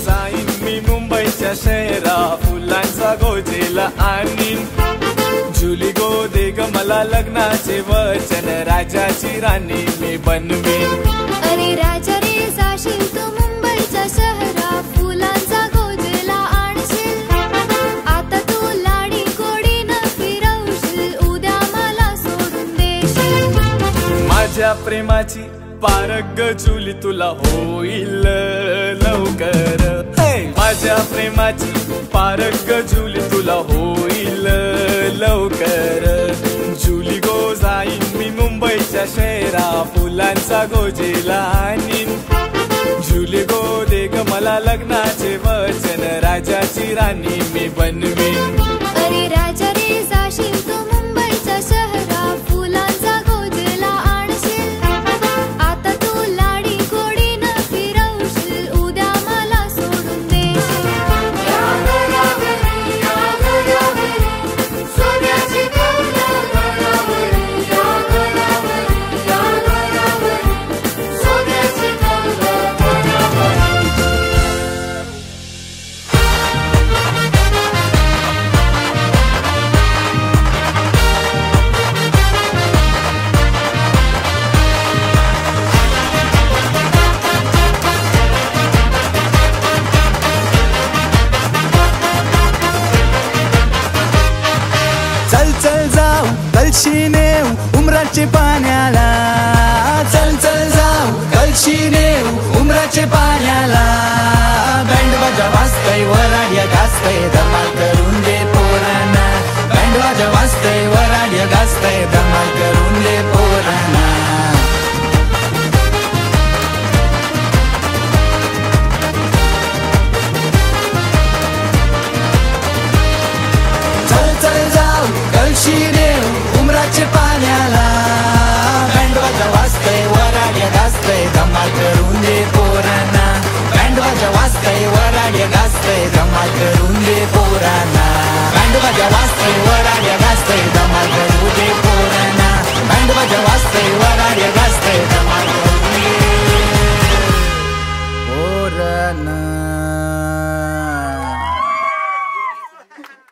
जाईन मी मुंबईच्या शहरा, फुलांचा गोजेला आणीन. जुली गो दे ग मला लग्नाचे वचन, राजाची राणी मी बनवीन. अरे राजा रे जाशील तू मुंबईच्या शहरा, फुलांचा गोजेला आणशील. आता तू लाडी गोडीनं फिरवशील, उद्या मला सोडून देशील. माझ्या प्रेमाची पारख जुली तुला होईल लवकर. माझ्या प्रेमाची पारख जुली तुला होईल लवकर. जुली गो जाईन मी मुंबईच्या शहरा, फुलांचा गोजेला आणीन. जुली गो दे ग मला लग्नाचे वचन, राजाची राणी मी बनवीन. अरे राजा रे जाशील तू मुंबईच्या शहरा, फुलांचा गोजेला आणशील. आता तू लाडी गोडीनं फिरवशील, उद्या मला सोडून देशील. चल चल जाऊ कलशी नेऊ उमराचे पाण्याला. चल चल जाऊ कलशी नेऊ उमराचे पाण्याला. बँड बाजा वाजतय, वराड्या गाजतय,